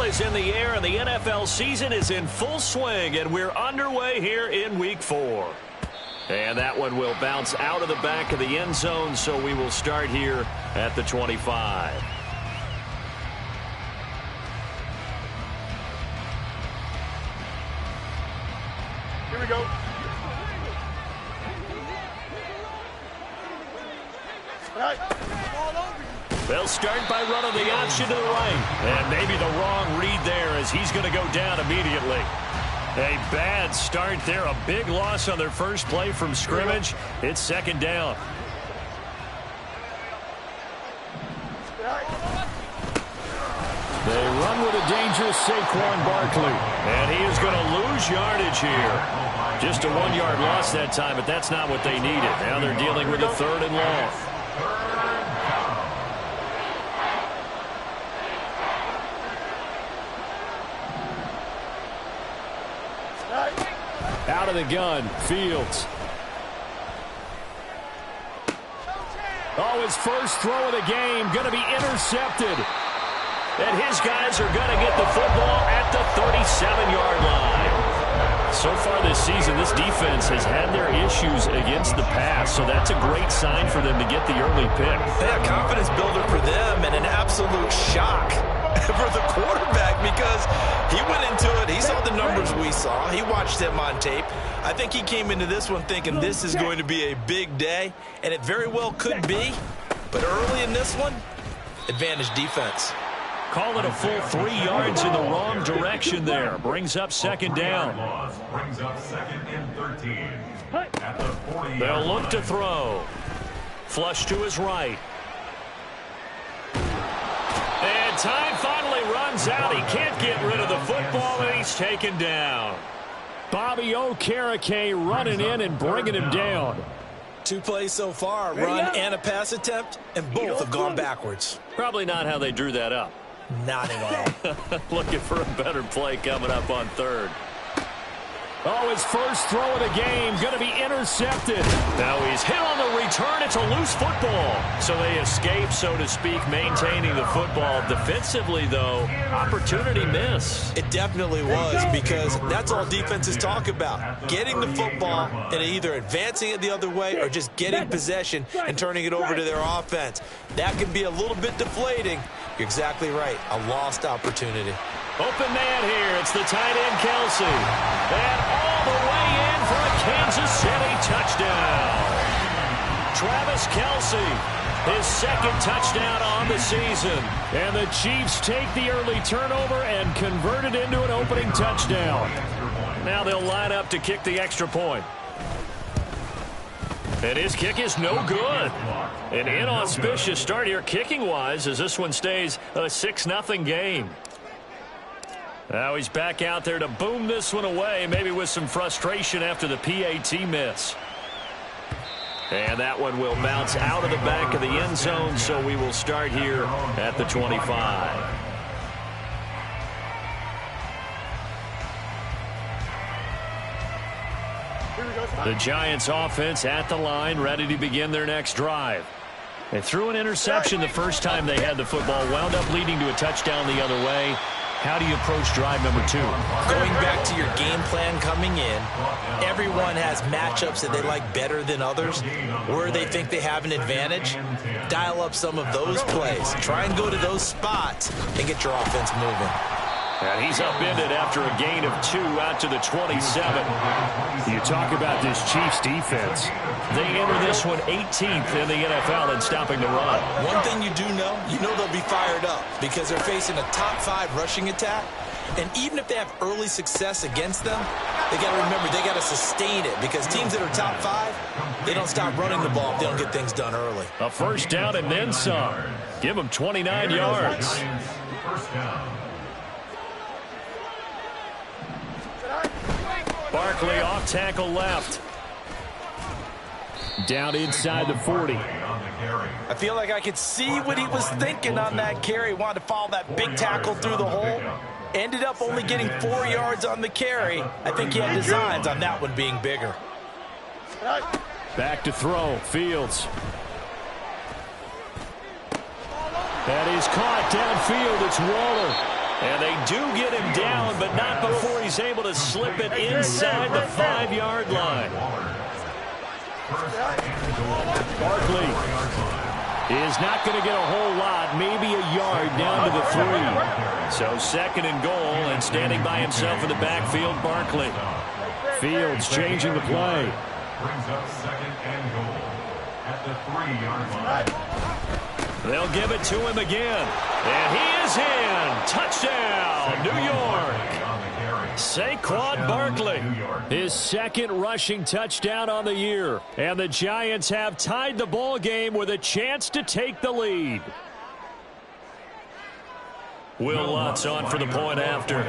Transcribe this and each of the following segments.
is in the air, and the NFL season is in full swing, and we're underway here in Week 4. And that one will bounce out of the back of the end zone, so we will start here at the 25. Here we go. They'll start by running the option to the right. And maybe the wrong read there as he's going to go down immediately. A bad start there. A big loss on their first play from scrimmage. It's second down. They run with a dangerous Saquon Barkley. And he is going to lose yardage here. Just a 1-yard loss that time, but that's not what they needed. Now they're dealing with a 3rd and long. Out of the gun, Fields. Oh, his first throw of the game going to be intercepted. And his guys are going to get the football at the 37-yard line. So far this season, this defense has had their issues against the pass, so that's a great sign for them to get the early pick. Yeah, confidence builder for them and an absolute shock for the quarterback because he went into it. He saw the numbers we saw. He watched them on tape. I think he came into this one thinking this is going to be a big day, and it very well could be. But early in this one, advantage defense. Call it a full 3 yards in the wrong direction there. Brings up second down. Brings up 2nd and 13. At the 40. They'll look to throw. Flush to his right. And time finally runs out. He can't get rid of the football, and he's taken down. Bobby Okereke running in and bringing him down. 2 plays so far, run and a pass attempt, and both have gone backwards. Probably not how they drew that up. Not at all. Looking for a better play coming up on 3rd. Oh, his first throw of the game going to be intercepted. Now he's hit on the return. It's a loose football. So they escape, so to speak, maintaining the football. Defensively, though, opportunity miss. It definitely was because that's all defenses talk about. Getting the football and either advancing it the other way or just getting possession and turning it over to their offense. That can be a little bit deflating. You're exactly right. A lost opportunity. Open man here. It's the tight end, Kelsey. And all the way in for a Kansas City touchdown. Travis Kelsey, his 2nd touchdown on the season. And the Chiefs take the early turnover and convert it into an opening touchdown. Now they'll line up to kick the extra point. And his kick is no good. An inauspicious start here kicking-wise as this one stays a 6-0 game. Now he's back out there to boom this one away, maybe with some frustration after the PAT miss. And that one will bounce out of the back of the end zone, so we will start here at the 25. The Giants offense at the line, ready to begin their next drive. They threw an interception the first time they had the football, wound up leading to a touchdown the other way. How do you approach drive number 2? Going back to your game plan coming in, everyone has matchups that they like better than others, where they think they have an advantage. Dial up some of those plays. Try and go to those spots and get your offense moving. And he's upended after a gain of 2 out to the 27. You talk about this Chiefs defense. They enter this one 18th in the NFL in stopping the run. One thing you do know, they'll be fired up because they're facing a top 5 rushing attack. And even if they have early success against them, they got to remember they got to sustain it because teams that are top 5, they don't stop running the ball if they don't get things done early. A first down and then some. Give them 29 yards. First down. Barkley off tackle left. Down inside the 40. I feel like I could see what he was thinking on that carry. Wanted to follow that big tackle through the hole. Ended up only getting 4 yards on the carry. I think he had designs on that one being bigger. Back to throw. Fields. That is caught downfield. It's Waller. And they do get him down, but not before he's able to slip it inside the 5-yard line. Barkley is not going to get a whole lot, maybe a yard down to the 3. So 2nd and goal, and standing by himself in the backfield, Barkley. Fields changing the play. Brings up 2nd and goal at the 3-yard line. They'll give it to him again. And he is in. Touchdown, New York. Saquon Barkley, his 2nd rushing touchdown on the year. And the Giants have tied the ball game with a chance to take the lead. Will Lutz on for the point after.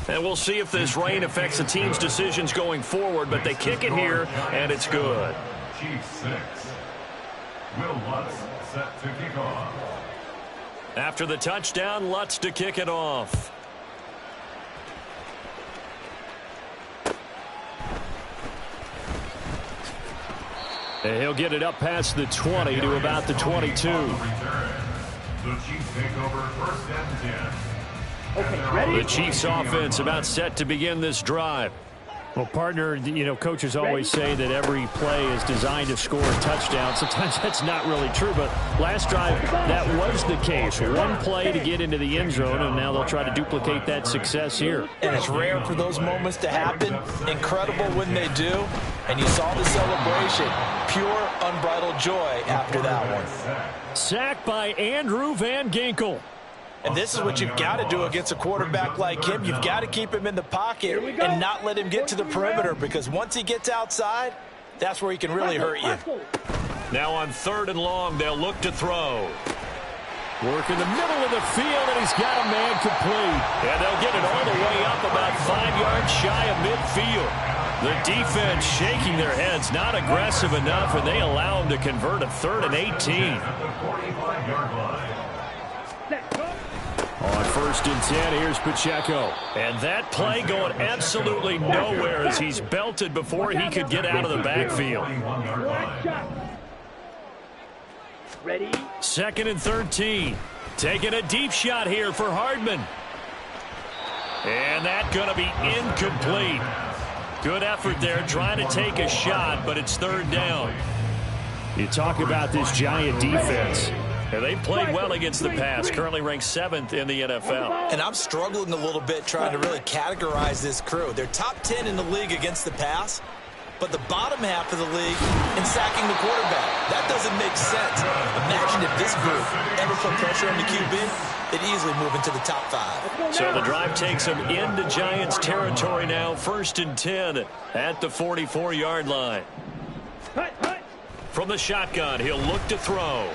And we'll see if this rain affects the team's decisions going forward, but they kick it here, and it's good. Chiefs 6. Will Lutz set to kick off. After the touchdown, Lutz to kick it off. And he'll get it up past the 20 to about the 22. The Chiefs take over 1st and 10. Okay, ready? The Chiefs offense about set to begin this drive. Well, partner, coaches always say that every play is designed to score a touchdown. Sometimes that's not really true, but last drive, that was the case. One play to get into the end zone, and now they'll try to duplicate that success here. And it's rare for those moments to happen. Incredible when they do. And you saw the celebration. Pure, unbridled joy after that one. Sacked by Andrew Van Ginkel. And this is what you've got to do against a quarterback like him. You've got to keep him in the pocket and not let him get to the perimeter, because once he gets outside, that's where he can really hurt you. Now on 3rd and long, they'll look to throw. Work in the middle of the field, and he's got a man complete. And they'll get it all the way up about 5 yards shy of midfield. The defense shaking their heads, not aggressive enough, and they allow him to convert a 3rd and 18. On 1st and 10, here's Pacheco. And that play going absolutely nowhere as he's belted before he could get out of the backfield. Ready? 2nd and 13. Taking a deep shot here for Hardman. And that's going to be incomplete. Good effort there trying to take a shot, but it's 3rd down. You talk about this Giant defense. And they played well against the pass, currently ranked 7th in the NFL. And I'm struggling a little bit trying to really categorize this crew. They're top 10 in the league against the pass, but the bottom half of the league in sacking the quarterback. That doesn't make sense. Imagine if this group ever put pressure on the QB, they'd easily move into the top 5. So the drive takes them into Giants territory now, 1st and 10 at the 44-yard line. From the shotgun, he'll look to throw.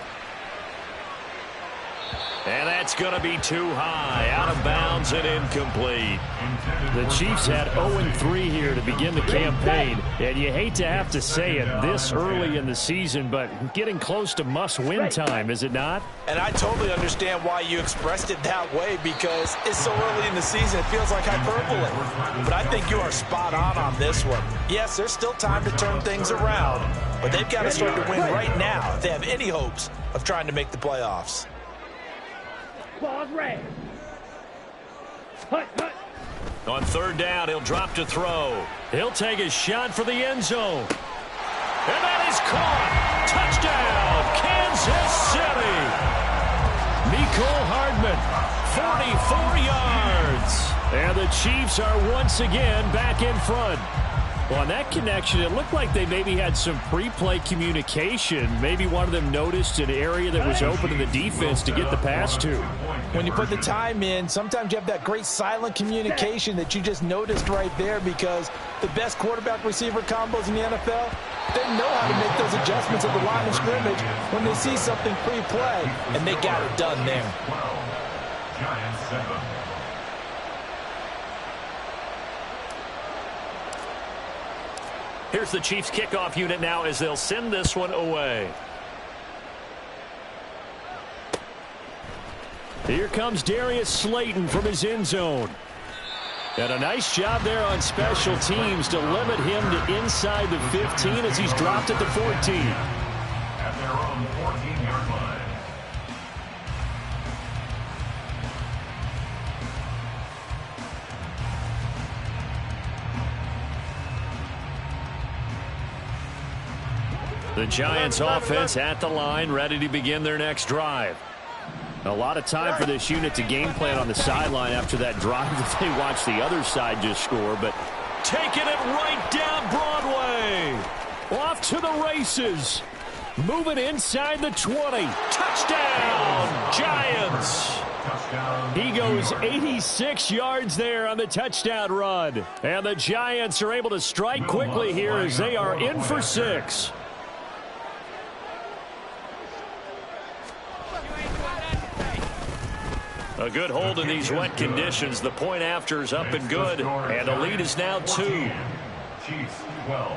And that's going to be too high, out of bounds and incomplete. The Chiefs had 0-3 here to begin the campaign, and you hate to have to say it this early in the season, but getting close to must-win time, is it not? And I totally understand why you expressed it that way, because it's so early in the season, it feels like hyperbole. But I think you are spot on this one. Yes, there's still time to turn things around, but they've got to start to win right now if they have any hopes of trying to make the playoffs. On 3rd down, he'll drop to throw. He'll take a shot for the end zone. And that is caught. Touchdown, Kansas City. Mecole Hardman, 44 yards. And the Chiefs are once again back in front. Well, on that connection, it looked like they maybe had some pre-play communication. Maybe one of them noticed an area that was open to the defense to get the pass to. When you put the time in, sometimes you have that great silent communication that you just noticed right there, because the best quarterback-receiver combos in the NFL, they know how to make those adjustments at the line of scrimmage when they see something pre-play, and they got it done there. 12, Giants 7. Here's the Chiefs kickoff unit now as they'll send this one away. Here comes Darius Slayton from his end zone. And a nice job there on special teams to limit him to inside the 15 as he's dropped at the 14. At their The Giants offense at the line, ready to begin their next drive. A lot of time for this unit to game plan on the sideline after that drive that they watched the other side just score. But taking it right down Broadway. Off to the races. Moving inside the 20. Touchdown, Giants. He goes 86 yards there on the touchdown run. And the Giants are able to strike quickly here as they are in for 6. A good hold in these wet conditions. The point after is up and good. And the lead is now 2. Chiefs 12.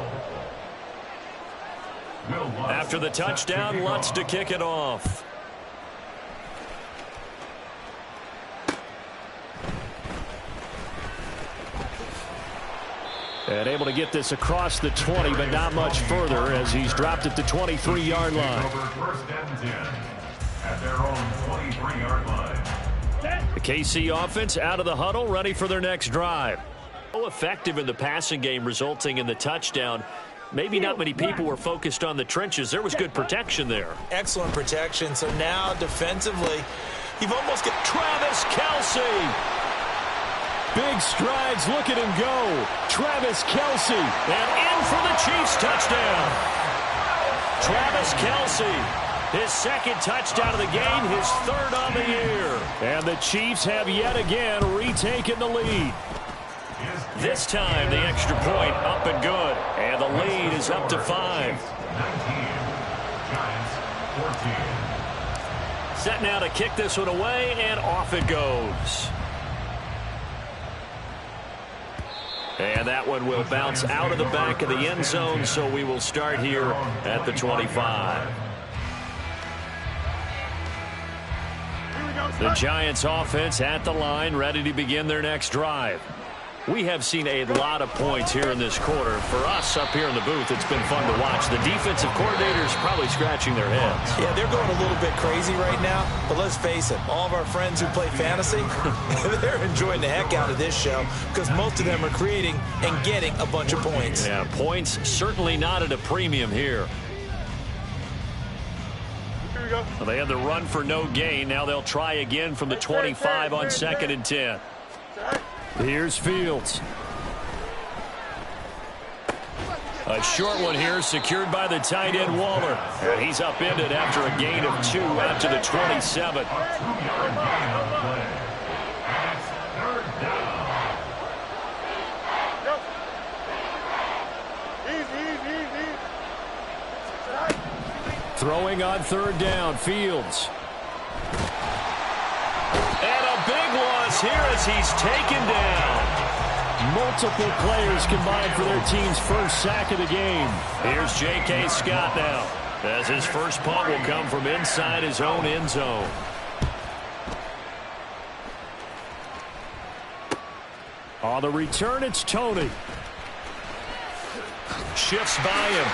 After the touchdown, Lutz to kick it off. And able to get this across the 20, but not much further as he's dropped at the 23-yard line. First and 10 at their own 23-yard line. The KC offense out of the huddle, ready for their next drive. So effective in the passing game, resulting in the touchdown. Maybe not many people were focused on the trenches. There was good protection there. Excellent protection. So now defensively, you've almost got Travis Kelce. Big strides. Look at him go. Travis Kelce. And in for the Chiefs touchdown. Travis Kelce. His second touchdown of the game, his third on the year. And the Chiefs have yet again retaken the lead. This time, the extra point up and good. And the lead is up to 5. 19. Giants 14. Set now to kick this one away, and off it goes. And that one will bounce out of the back of the end zone, so we will start here at the 25. The Giants offense at the line, ready to begin their next drive. We have seen a lot of points here in this quarter. For us up here in the booth, it's been fun to watch. The defensive coordinators probably scratching their heads. Yeah, they're going a little bit crazy right now. But let's face it, all of our friends who play fantasy, they're enjoying the heck out of this show because most of them are creating and getting a bunch of points. Yeah, points certainly not at a premium here. Well, they had the run for no gain. Now they'll try again from the 25 on 2nd and 10. Here's Fields. A short one here, secured by the tight end Waller. And he's upended after a gain of 2 out to the 27. Throwing on 3rd down, Fields. And a big loss here as he's taken down. Multiple players combined for their team's first sack of the game. Here's J.K. Scott now, as his first punt will come from inside his own end zone. On the return, it's Tony. Shifts by him.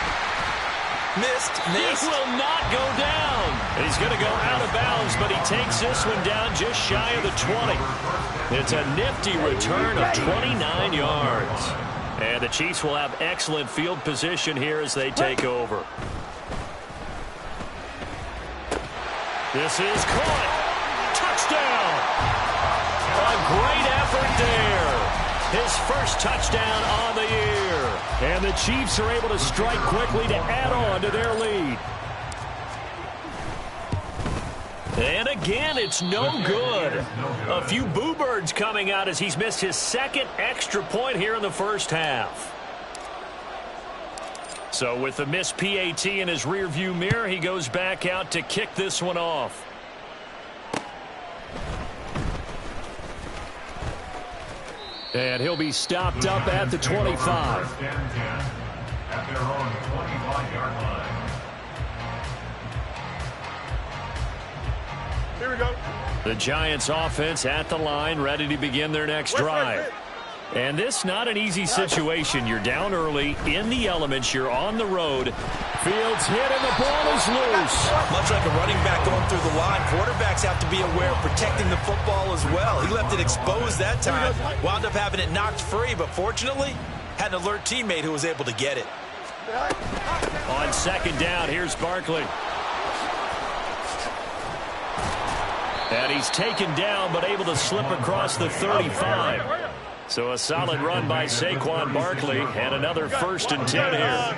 Missed. He will not go down. He's going to go out of bounds, but he takes this one down just shy of the 20. It's a nifty return of 29 yards. And the Chiefs will have excellent field position here as they take over. This is caught. Touchdown. A great effort there. His first touchdown on the year. And the Chiefs are able to strike quickly to add on to their lead. And again, it's no good. A few boo birds coming out as he's missed his second extra point here in the first half. So with the missed PAT in his rearview mirror, he goes back out to kick this one off. And he'll be stopped up at the 25. First and 10 at their own 25-yard line. Here we go. The Giants offense at the line, ready to begin their next drive. And this not an easy situation. You're down early, in the elements, you're on the road. Fields hit and the ball is loose. Much like a running back going through the line, quarterbacks have to be aware of protecting the football as well. He left it exposed that time, wound up having it knocked free, but fortunately, had an alert teammate who was able to get it. On second down, here's Barkley. And he's taken down, but able to slip across the 35. So a solid run by Saquon Barkley, and another 1st and 10 here.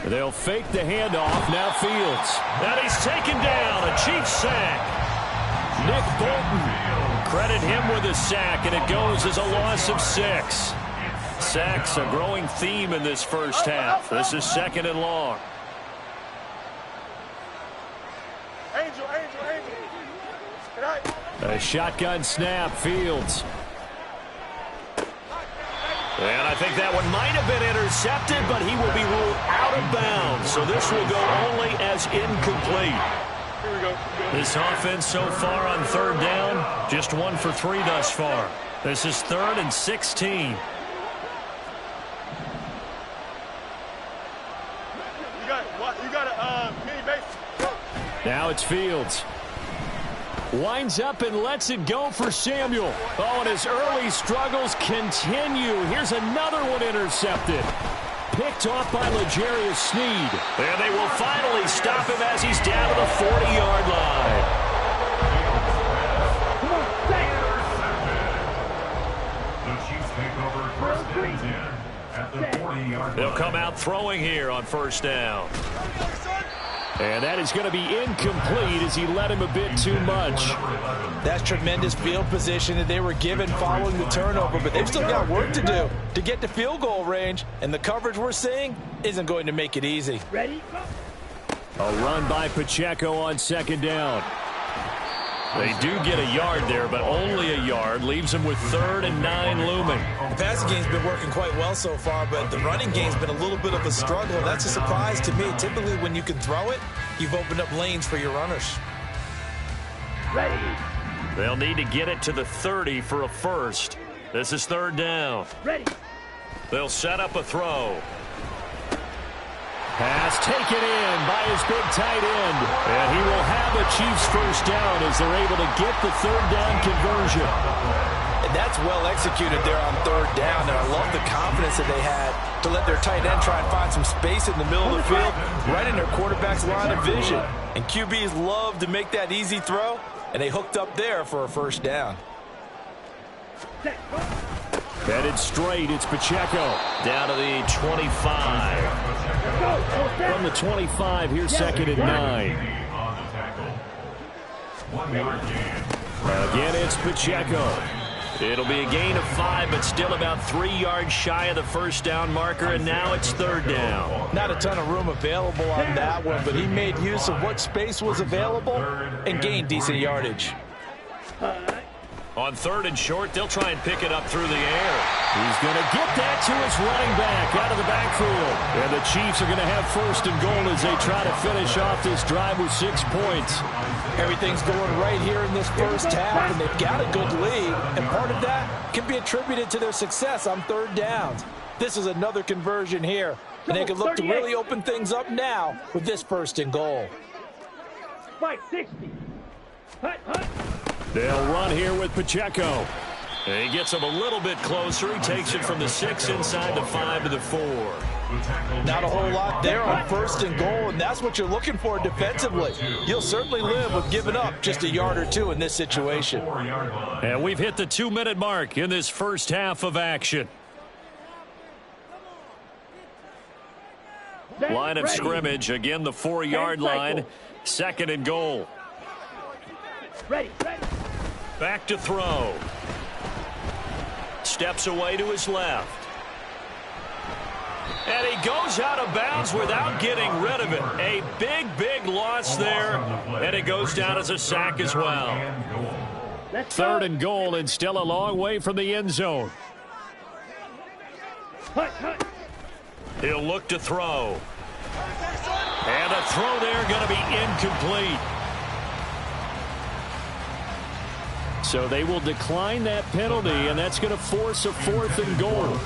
They'll fake the handoff. Now Fields. And he's taken down. A Chiefs sack. Nick Bolton. Credit him with a sack, and it goes as a loss of 6. Sacks a growing theme in this first half. This is 2nd and long. A shotgun snap, Fields. And I think that one might have been intercepted, but he will be ruled out of bounds. So this will go only as incomplete. Here we go. This offense so far on 3rd down, just 1 for 3 thus far. This is 3rd and 16. You got a mini base. Now it's Fields. Winds up and lets it go for Samuel. Oh, and his early struggles continue. Here's another one intercepted. Picked off by L'Jarius Sneed. And they will finally stop him as he's down to the 40-yard line. The Chiefs take over 1st and 10 at the 40-yard line. They'll come out throwing here on 1st down. And that is going to be incomplete as he led him a bit too much. That's tremendous field position that they were given following the turnover, but they've still got work to do to get to field goal range, and the coverage we're seeing isn't going to make it easy. Ready? A run by Pacheco on 2nd down. They do get a yard there, but only a yard. Leaves them with 3rd and 9 looming. The passing game's been working quite well so far, but the running game's been a little bit of a struggle. That's a surprise to me. Typically, when you can throw it, you've opened up lanes for your runners. Ready? They'll need to get it to the 30 for a 1st. This is 3rd down. Ready? They'll set up a throw. Pass taken in by his big tight end. And he will have a Chiefs 1st down as they're able to get the 3rd down conversion. And that's well executed there on 3rd down. And I love the confidence that they had to let their tight end try and find some space in the middle of the field, right in their quarterback's line of vision. And QBs love to make that easy throw, and they hooked up there for a 1st down. Headed straight, it's Pacheco. Down to the 25. From the 25, here's 2nd and 9. Again, it's Pacheco. It'll be a gain of 5, but still about 3 yards shy of the 1st down marker, and now it's 3rd down. Not a ton of room available on that one, but he made use of what space was available and gained decent yardage. On 3rd and short, they'll try and pick it up through the air. He's going to get that to his running back out of the backfield. And the Chiefs are going to have 1st and goal as they try to finish off this drive with 6 points. Everything's going right here in this first half, and they've got a good lead. And part of that can be attributed to their success on 3rd downs. This is another conversion here, and they can look to really open things up now with this 1st and goal. Spike 60. Hut, hut. They'll run here with Pacheco. And he gets him a little bit closer. He takes it from the 6 inside the 5 to the 4. Not a whole lot there on 1st and goal, and that's what you're looking for defensively. You'll certainly live with giving up just a yard or 2 in this situation. And we've hit the 2-minute mark in this first half of action. Line of scrimmage, again the 4-yard line. 2nd and goal. Ready. Back to throw. Steps away to his left. And he goes out of bounds without getting rid of it. A big loss there. And it goes down as a sack as well. 3rd and goal, and still a long way from the end zone. He'll look to throw. And a throw there going to be incomplete. So they will decline that penalty, and that's going to force a 4th and goal.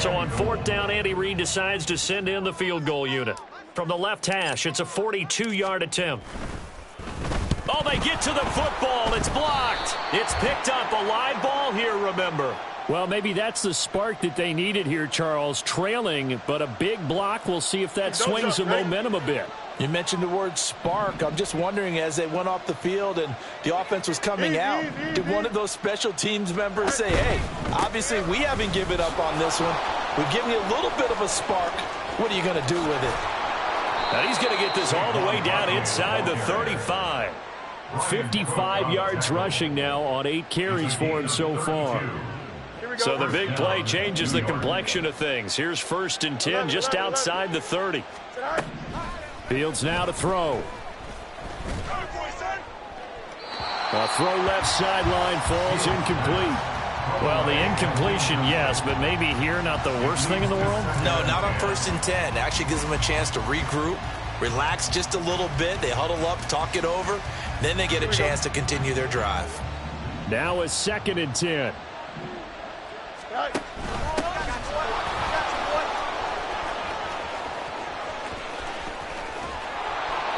So on 4th down, Andy Reid decides to send in the field goal unit. From the left hash, it's a 42-yard attempt. Oh, Oh, they get to the football. It's blocked. It's picked up. A live ball here, remember. Well, maybe that's the spark that they needed here, Charles. Trailing, but a big block. We'll see if that swings the momentum a bit. You mentioned the word spark. I'm just wondering, as they went off the field and the offense was coming out, did one of those special teams members say, hey, obviously we haven't given up on this one. We've given you a little bit of a spark. What are you going to do with it? And he's going to get this all the way down inside the 35. 55 yards rushing now on 8 carries for him so far. So the big play changes the complexion of things. Here's 1st and 10 just outside the 30. Fields now to throw. A throw left sideline, falls incomplete. Well, the incompletion, yes, but maybe here not the worst thing in the world? No, not on 1st and 10. Actually gives them a chance to regroup, relax just a little bit. They huddle up, talk it over. Then they get a chance to continue their drive. Now a 2nd and 10.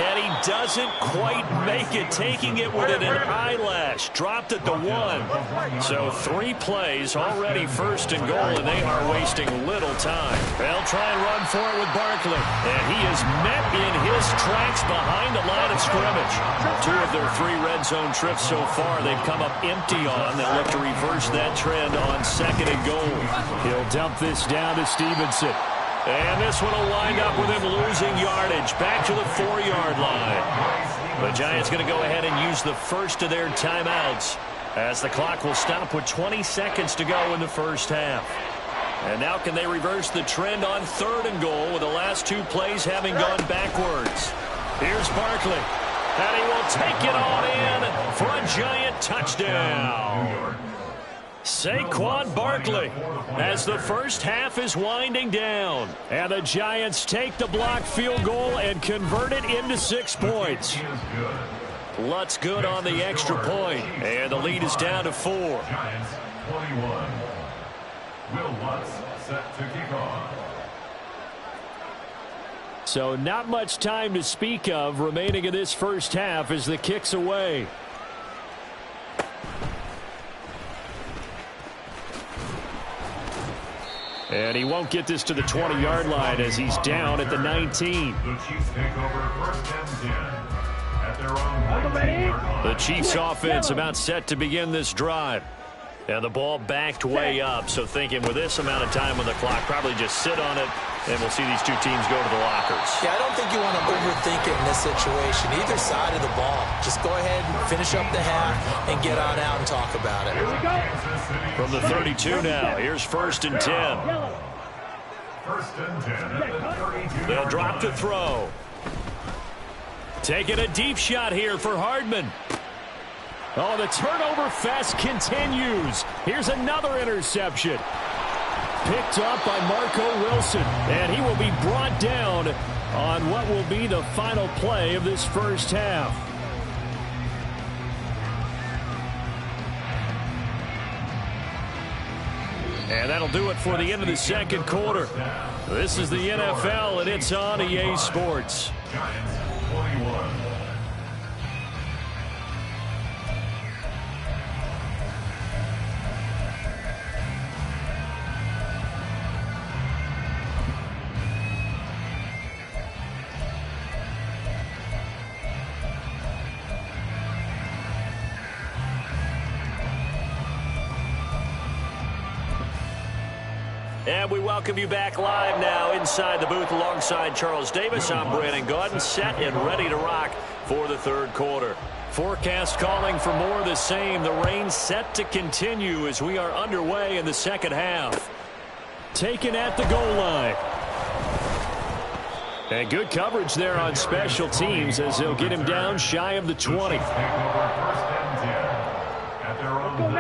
And he doesn't quite make it, taking it with an eyelash. Dropped at the 1. So 3 plays, already 1st and goal, and they are wasting little time. They'll try and run for it with Barkley. And he is met in his tracks behind the line of scrimmage. 2 of their 3 red zone trips so far, they've come up empty on. They'll look to reverse that trend on 2nd and goal. He'll dump this down to Stevenson. And this one will wind up with him losing yardage back to the 4-yard line. The Giants going to go ahead and use the first of their timeouts as the clock will stop with 20 seconds to go in the first half. And now can they reverse the trend on 3rd and goal with the last 2 plays having gone backwards. Here's Barkley. And he will take it on in for a Giant touchdown. Saquon Barkley as the first half is winding down. And the Giants take the blocked field goal and convert it into 6 points. Lutz good on the extra point. And the lead is down to 4. Giants 21. Will Lutz set to kick off. So not much time to speak of remaining in this first half as the kick's away. And he won't get this to the 20-yard line as he's down at the 19. The Chiefs take over 1st and 10 at their own 19-yard line. The Chiefs offense about set to begin this drive. And the ball backed way up, so thinking with this amount of time on the clock, probably just sit on it, and we'll see these 2 teams go to the lockers. Yeah, I don't think you want to overthink it in this situation. Either side of the ball. Just go ahead and finish up the half and get on out and talk about it. From the 32 now, here's 1st and 10. 1st and 10 at the 32. They'll drop to throw. Taking a deep shot here for Hardman. Oh, the turnover fest continues. Here's another interception. Picked up by Marco Wilson. And he will be brought down on what will be the final play of this first half. And that'll do it for the end of the second quarter. This is the NFL, and it's on EA Sports. Giants 21. And we welcome you back live now inside the booth alongside Charles Davis. I'm Brandon Gaudin, set and ready to rock for the 3rd quarter. Forecast calling for more of the same. The rain set to continue as we are underway in the second half. Taken at the goal line. And good coverage there on special teams as they'll get him down shy of the 20.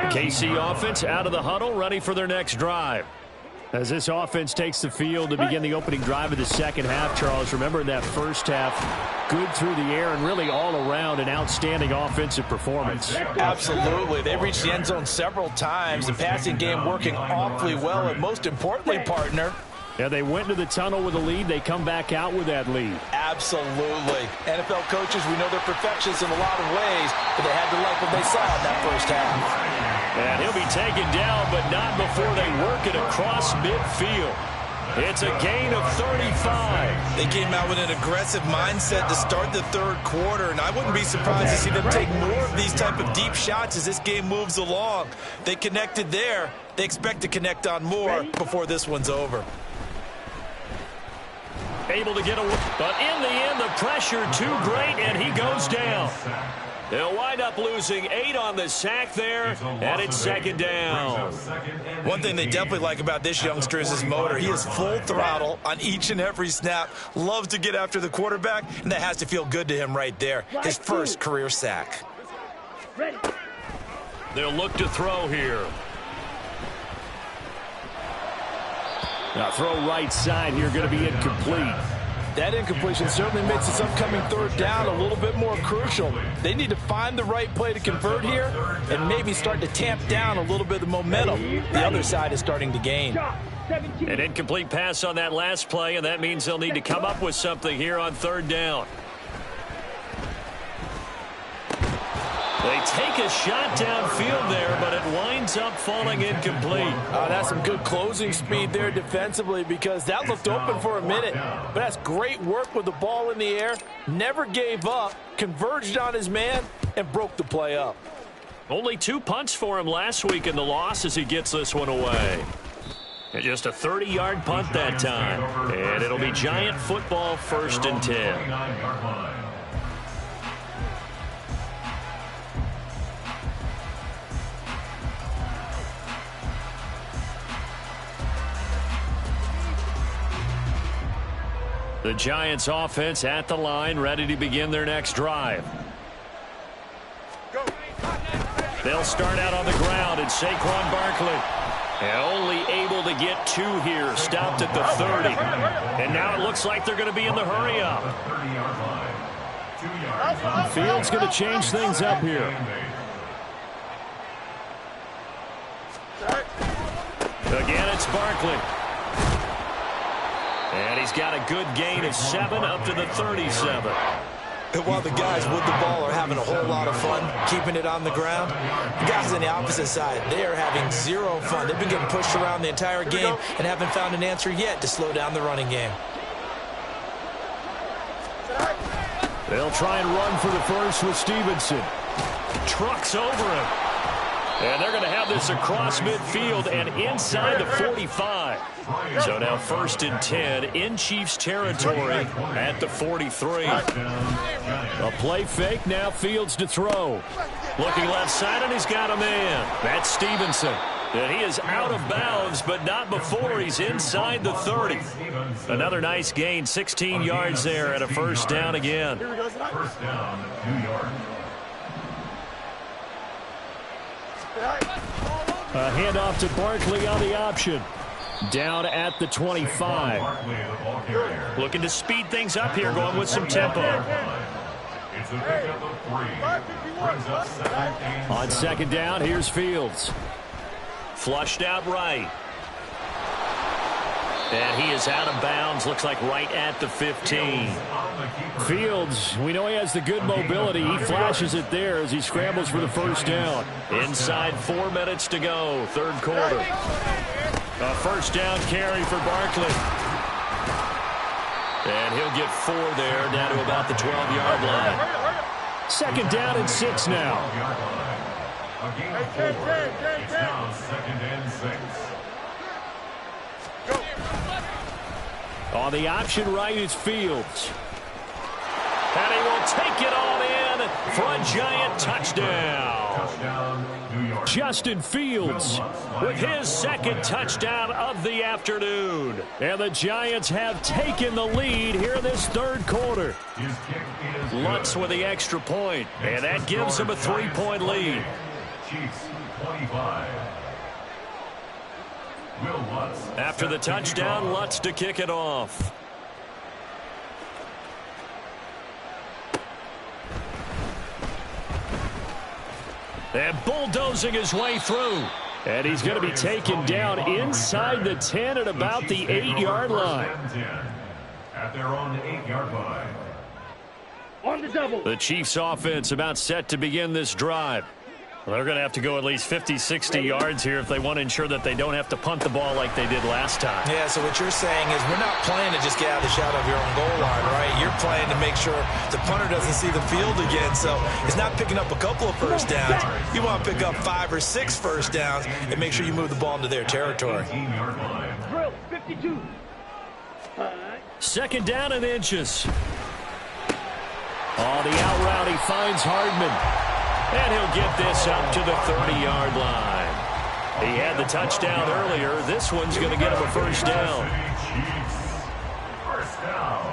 KC offense out of the huddle, ready for their next drive. As this offense takes the field to begin the opening drive of the second half, Charles, remember in that first half, good through the air and really all around an outstanding offensive performance. Absolutely. They reached the end zone several times. The passing game working awfully well, and most importantly, partner, Yeah, they went to the tunnel with a lead. They come back out with that lead. Absolutely. NFL coaches, we know they're perfectionists in a lot of ways, but they had to like what they saw in that first half. And he'll be taken down, but not before they work it across midfield. It's a gain of 35. They came out with an aggressive mindset to start the third quarter, and I wouldn't be surprised to see them take more of these type of deep shots as this game moves along. They connected there. They expect to connect on more before this one's over. Able to get away, but in the end, the pressure too great, and he goes down. They'll wind up losing 8 on the sack there, and it's second down. One thing they definitely like about this youngster is his motor. He is full throttle on each and every snap, loves to get after the quarterback, and that has to feel good to him right there. His first career sack. They'll look to throw here. Now throw right side here, going to be incomplete. That incompletion certainly makes this upcoming third down a little bit more crucial. They need to find the right play to convert here and maybe start to tamp down a little bit of the momentum the other side is starting to gain. An incomplete pass on that last play, and that means they'll need to come up with something here on third down. They take a shot downfield there, but it winds up falling incomplete. That's some good closing speed there defensively because that looked open for a minute. But that's great work with the ball in the air. Never gave up, converged on his man, and broke the play up. Only 2 punts for him last week in the loss as he gets this one away. And just a 30-yard punt that time. And it'll be Giant football, 1st and 10. The Giants offense at the line, ready to begin their next drive. They'll start out on the ground, and Saquon Barkley only able to get 2 here, stopped at the 30. And now it looks like they're going to be in the hurry-up. Fields going to change things up here. Again, it's Barkley. And he's got a good gain of 7 up to the 37. And while the guys with the ball are having a whole lot of fun keeping it on the ground, the guys on the opposite side, they are having 0 fun. They've been getting pushed around the entire game and haven't found an answer yet to slow down the running game. They'll try and run for the first with Stevenson. Trucks over him. And they're going to have this across midfield and inside the 45. So now 1st and 10 in Chiefs territory at the 43. A play fake, now Fields to throw. Looking left side, and he's got a man. That's Stevenson. And he is out of bounds, but not before he's inside the 30. Another nice gain, 16 yards there, and a 1st down again. First down, New York. A handoff to Barkley on the option. Down at the 25. Looking to speed things up here, going with some tempo. It's a pickup of 3. Brings up 2nd and 7. On 2nd down, here's Fields. Flushed out right. And he is out of bounds, looks like right at the 15. Fields, we know he has the good mobility. He flashes it there as he scrambles for the 1st down. Inside 4 minutes to go, 3rd quarter. A 1st down carry for Barkley. And he'll get 4 there, down to about the 12-yard line. 2nd down and 6 now. A gain of 4. It's now 2nd and 6. On the option right is Fields. And he will take it all in for a Giant touchdown. Touchdown, New York. Justin Fields With his 2nd touchdown of the afternoon. and the Giants have taken the lead here in this 3rd quarter. His kick is Lutz with the extra point, and that gives him a 3-point lead. Chiefs 25. Will Lutz. After the touchdown, Lutz to kick it off. And bulldozing his way through. And he's going to be taken down inside the 10 at about the 8-yard line. At their own 8-yard line. On the double. The Chiefs offense about set to begin this drive. Well, they're going to have to go at least 50, 60 yards here if they want to ensure that they don't have to punt the ball like they did last time. Yeah, so what you're saying is we're not playing to just get out of the shadow of your own goal line, right? You're playing to make sure the punter doesn't see the field again. So it's not picking up a couple of first downs. You want to pick up 5 or 6 first downs and make sure you move the ball into their territory. Drill, 52. Second down and inches. On the out route, he finds Hardman. And he'll get this up to the 30-yard line. He had the touchdown earlier. This one's going to get him a first down. First down.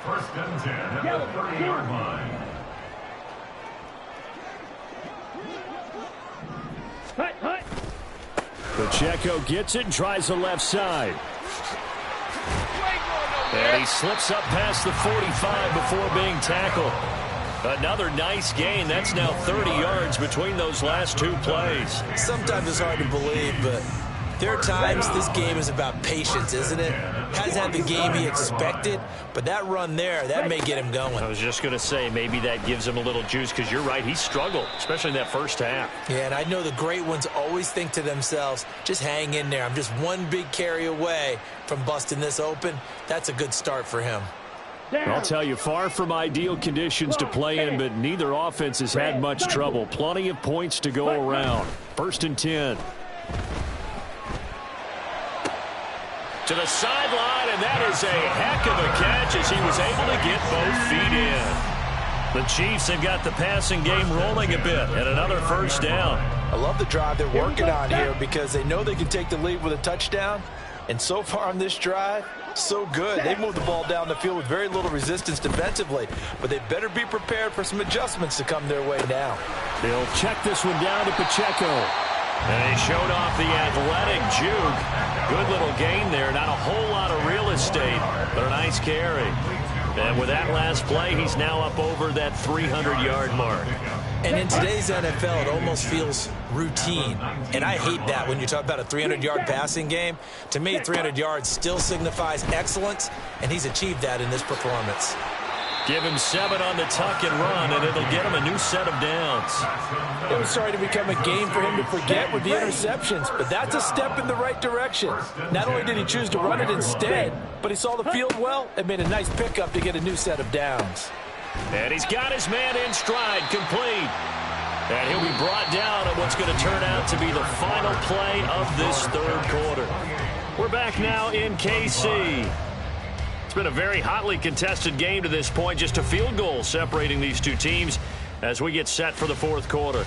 First and 10 at the 30-yard line. Hut, hut. Pacheco gets it and tries the left side. And he slips up past the 45 before being tackled. Another nice gain. That's now 30 yards between those last 2 plays. Sometimes it's hard to believe, but there are times this game is about patience, isn't it? Hasn't had the game he expected, but that run there, that may get him going. I was just going to say, maybe that gives him a little juice, because you're right, he struggled, especially in that first half. Yeah, and I know the great ones always think to themselves, just hang in there. I'm just one big carry away from busting this open. That's a good start for him. I'll tell you, far from ideal conditions to play in, but neither offense has had much trouble. Plenty of points to go around. First and 10. To the sideline, and that is a heck of a catch as he was able to get both feet in. The Chiefs have got the passing game rolling a bit, and another first down. I love the drive they're working on here because they know they can take the lead with a touchdown. And so far on this drive, so good. They moved the ball down the field with very little resistance defensively, but they better be prepared for some adjustments to come their way now. They'll check this one down to Pacheco. And he showed off the athletic juke. Good little gain there. Not a whole lot of real estate, but a nice carry. And with that last play, he's now up over that 300-yard mark. And in today's NFL, it almost feels routine. And I hate that when you talk about a 300-yard passing game. To me, 300 yards still signifies excellence, and he's achieved that in this performance. Give him 7 on the tuck and run, and it'll get him a new set of downs. It was starting to become a game for him to forget with the interceptions, but that's a step in the right direction. Not only did he choose to run it instead, but he saw the field well and made a nice pickup to get a new set of downs. And he's got his man in stride, complete. And he'll be brought down at what's going to turn out to be the final play of this third quarter. We're back now in KC. It's been a very hotly contested game to this point. Just a field goal separating these two teams as we get set for the fourth quarter.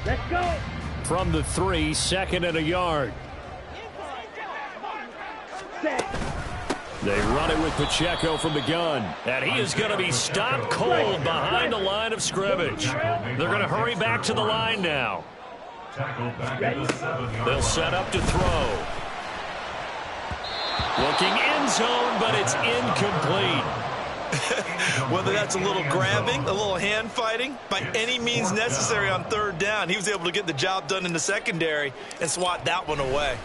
Let's go. From the 3, second and a yard. Set. They run it with Pacheco from the gun. And he is going to be stopped cold behind the line of scrimmage. They're going to hurry back to the line now. They'll set up to throw. Looking end zone, but it's incomplete. Whether that's a little grabbing, a little hand fighting, by any means necessary on third down, he was able to get the job done in the secondary and swat that one away.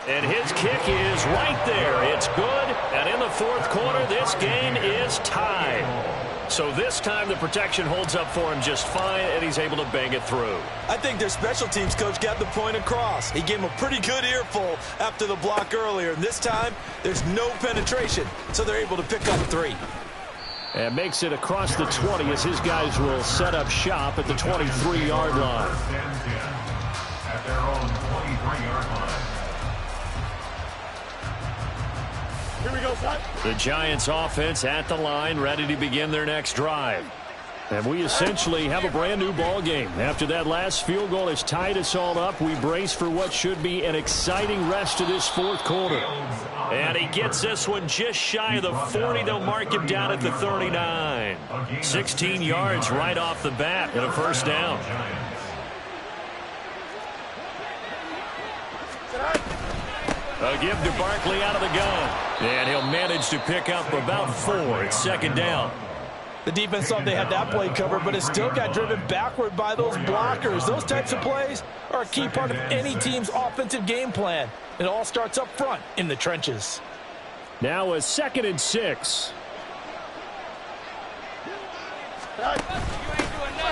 And his kick is right there. It's good. And in the fourth quarter, this game is tied. So this time the protection holds up for him just fine, and he's able to bang it through. I think their special teams coach got the point across. He gave him a pretty good earful after the block earlier. And this time, there's no penetration, so they're able to pick up 3. And makes it across the 20 as his guys will set up shop at the 23-yard line. At their own 23-yard line. Here we go, son. The Giants offense at the line, ready to begin their next drive. And we essentially have a brand new ball game. After that last field goal has tied us all up, we brace for what should be an exciting rest of this fourth quarter. And he gets this one just shy of the 40. They'll mark him down at the 39. 16 yards right off the bat and a first down. A give to Barkley out of the gun. And he'll manage to pick up about 4. It's second down. The defense thought they had that play covered, but it still got driven backward by those blockers. Those types of plays are a key part of any team's offensive game plan. It all starts up front in the trenches. Now a 2nd and 6.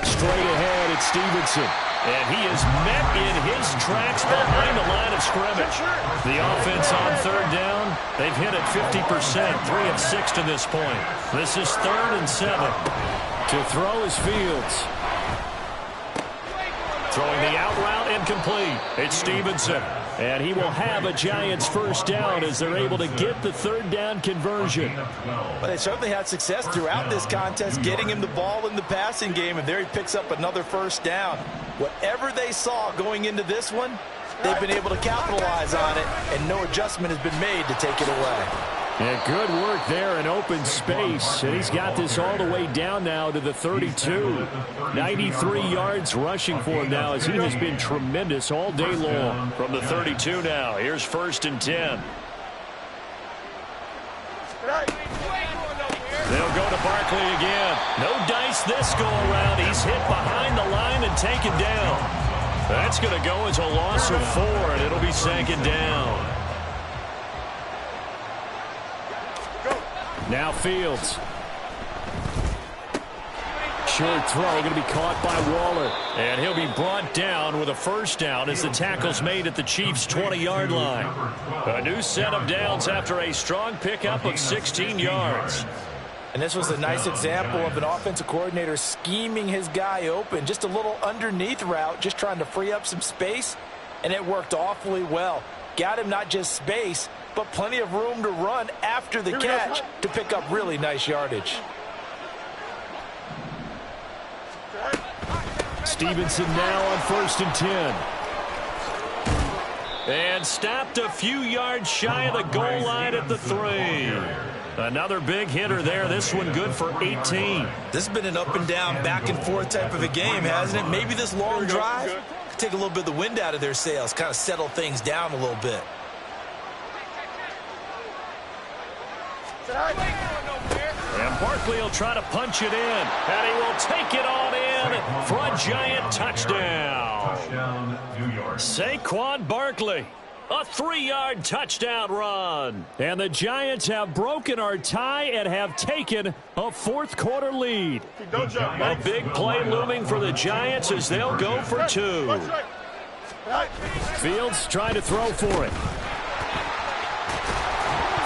Straight ahead, it's Stevenson. And he is met in his tracks behind the line of scrimmage. The offense on 3rd down, they've hit it 50%, 3 of 6 to this point. This is 3rd and 7. To throw is Fields. Throwing the out route incomplete. It's Stevenson. And he will have a Giants 1st down as they're able to get the 3rd down conversion. But they certainly had success throughout this contest, getting him the ball in the passing game, and there he picks up another 1st down. Whatever they saw going into this one, they've been able to capitalize on it, and no adjustment has been made to take it away. Yeah, good work there in open space. And he's got this all the way down now to the 32. 93 yards rushing for him now as he has been tremendous all day long. From the 32 now, here's 1st and 10. They'll go to Barkley again. No dice this go around. He's hit behind the line and taken down. That's going to go as a loss of 4, and it'll be 2nd down. Now Fields. Short throw going to be caught by Waller. And he'll be brought down with a 1st down as the tackle's made at the Chiefs' 20-yard line. A new set of downs after a strong pickup of 16 yards. And this was a nice example of an offensive coordinator scheming his guy open. Just a little underneath route, just trying to free up some space, and it worked awfully well. Got him not just space, but plenty of room to run after the catch to pick up really nice yardage. Stevenson now on 1st and 10. And stopped a few yards shy of the goal line at the 3. Another big hitter there. This one good for 18. This has been an up and down, back and forth type of a game, hasn't it? Maybe this long drive could take a little bit of the wind out of their sails, kind of settle things down a little bit. And Barkley will try to punch it in. And he will take it on in for a Giant touchdown. Saquon Barkley. A 3-yard touchdown run. And the Giants have broken our tie and have taken a 4th quarter lead. A big play looming for the Giants as they'll go for 2. Fields trying to throw for it.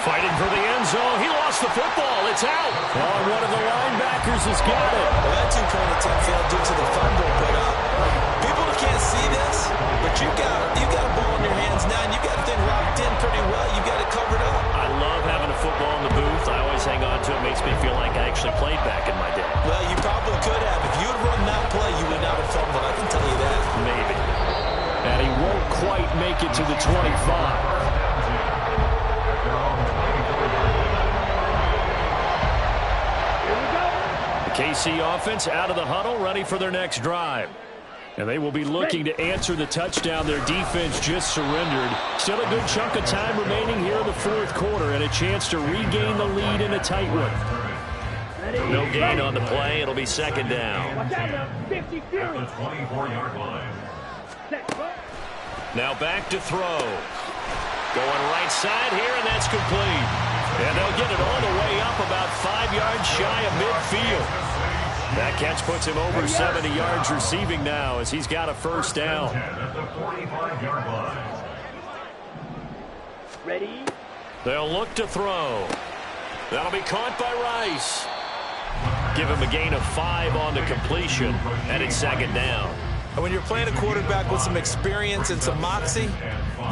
Fighting for the end zone. He lost the football. It's out. Oh, one of the linebackers has got it. Well, that 2-point attempt failed due to the fumble, but people can't see this, but you got a ball in your hands now, and you got the thing locked in pretty well. You got it covered up. I love having a football in the booth. I always hang on to it. Makes me feel like I actually played back in my day. Well, you probably could have. If you had run that play, you would not have fumbled. I can tell you that. Maybe. And he won't quite make it to the 25. KC offense out of the huddle, ready for their next drive. And they will be looking to answer the touchdown their defense just surrendered. Still a good chunk of time remaining here in the 4th quarter and a chance to regain the lead in a tight one. No gain on the play. It'll be 2nd down. The 24-yard line. Now back to throw. Going right side here, and that's complete. And they'll get it all the way up about 5 yards shy of midfield. That catch puts him over 70 yards receiving now as he's got a 1st down. Ready? They'll look to throw. That'll be caught by Rice. Give him a gain of 5 on the completion, and it's 2nd down. And when you're playing a quarterback with some experience and some moxie,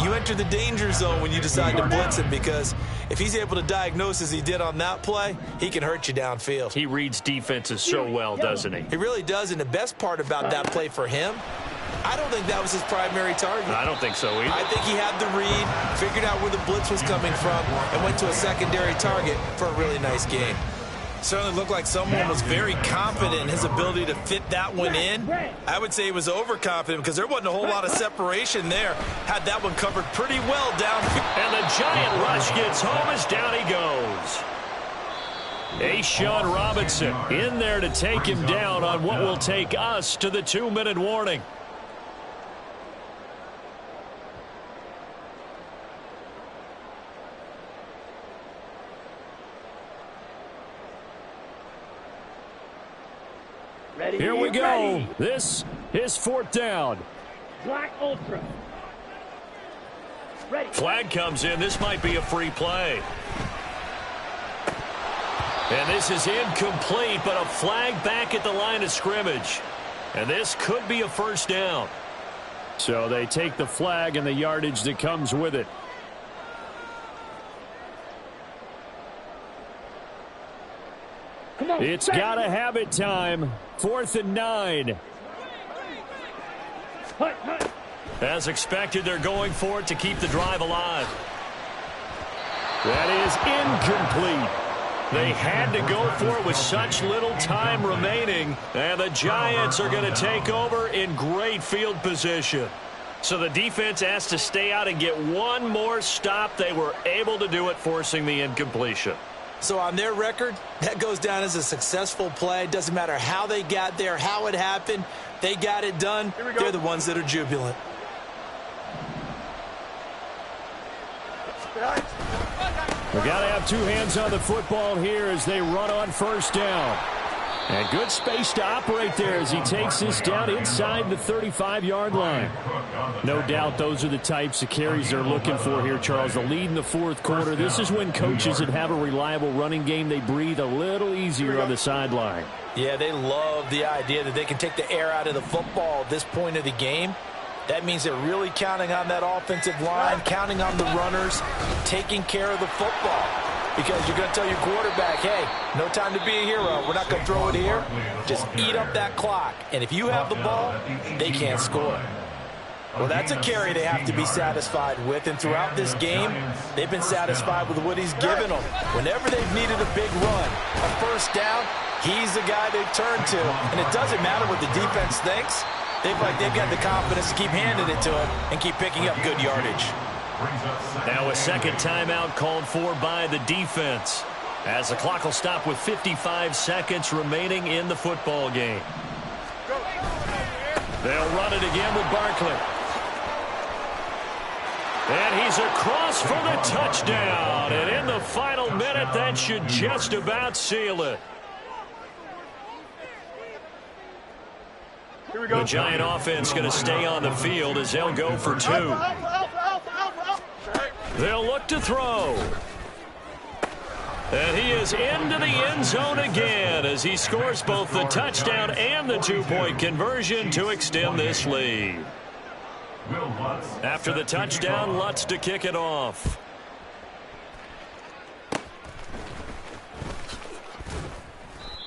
you enter the danger zone when you decide to blitz him, because if he's able to diagnose as he did on that play, he can hurt you downfield. He reads defenses so well, doesn't he? He really does, and the best part about that play for him, I don't think that was his primary target. I don't think so either. I think he had the read, figured out where the blitz was coming from, and went to a secondary target for a really nice game. Certainly looked like someone was very confident in his ability to fit that one in. I would say he was overconfident because there wasn't a whole lot of separation there. Had that one covered pretty well down. And the Giant rush gets home as down he goes. Sean Robinson in there to take him down on what will take us to the 2-minute warning. Ready. Here we go. Ready. This is 4th down. Black Ultra. Ready. Flag comes in. This might be a free play. And this is incomplete, but a flag back at the line of scrimmage. And this could be a 1st down. So they take the flag and the yardage that comes with it. Come on. It's got to have it time. 4th and 9. Hut, hut. As expected, they're going for it to keep the drive alive. That is incomplete. They had to go for it with such little time remaining, and the Giants are going to take over in great field position. So the defense has to stay out and get one more stop. They were able to do it, forcing the incompletion. So on their record, that goes down as a successful play. Doesn't matter how they got there, how it happened. They got it done. They're the ones that are jubilant. We got to have 2 hands on the football here as they run on 1st down. And good space to operate there as he takes this down inside the 35-yard line. No doubt those are the types of carries they're looking for here, Charles. The lead in the 4th quarter. This is when coaches that have a reliable running game, they breathe a little easier on the sideline. Yeah, they love the idea that they can take the air out of the football at this point of the game. That means they're really counting on that offensive line, counting on the runners, taking care of the football. Because you're going to tell your quarterback, hey, no time to be a hero. We're not going to throw it here. Just eat up that clock. And if you have the ball, they can't score. Well, that's a carry they have to be satisfied with. And throughout this game, they've been satisfied with what he's given them. Whenever they've needed a big run, a 1st down, he's the guy they've turned to. And it doesn't matter what the defense thinks. They've got the confidence to keep handing it to him and keep picking up good yardage. Now a 2nd timeout called for by the defense, as the clock will stop with 55 seconds remaining in the football game. They'll run it again with Barkley. And he's across for the touchdown. And in the final minute, that should just about seal it. The Giant offense going to stay on the field as they'll go for 2. They'll look to throw. And he is into the end zone again as he scores both the touchdown and the 2-point conversion to extend this lead. After the touchdown, Lutz to kick it off.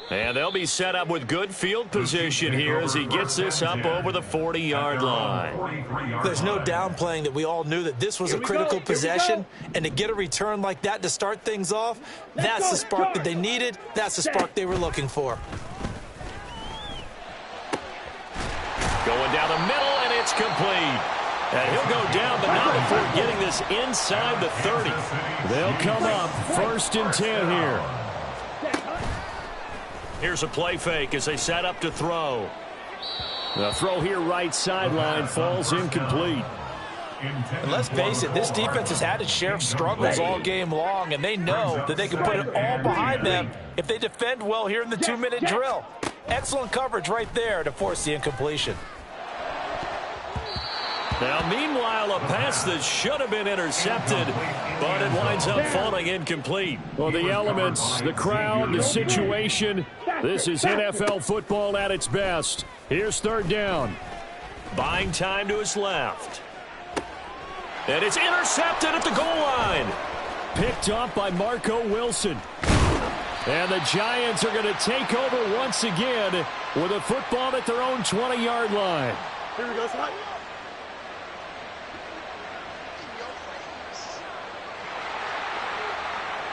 And they'll be set up with good field position here as he gets this up over the 40-yard line. There's no downplaying that we all knew that this was a critical possession, and to get a return like that to start things off, that's the spark that they needed. That's the spark they were looking for. Going down the middle, and it's complete. And he'll go down, but not before getting this inside the 30. They'll come up 1st and 10 here. Here's a play fake as they set up to throw. The throw here right sideline falls incomplete. And let's face it, this defense has had its share of struggles all game long, and they know that they can put it all behind them if they defend well here in the 2-minute drill. Excellent coverage right there to force the incompletion. Now, meanwhile, a pass that should have been intercepted, but it winds up falling incomplete. Well, the elements, the crowd, the situation, this is NFL football at its best. Here's 3rd down. Buying time to his left. And it's intercepted at the goal line. Picked up by Marco Wilson. And the Giants are going to take over once again with a football at their own 20-yard line. Here we go, son.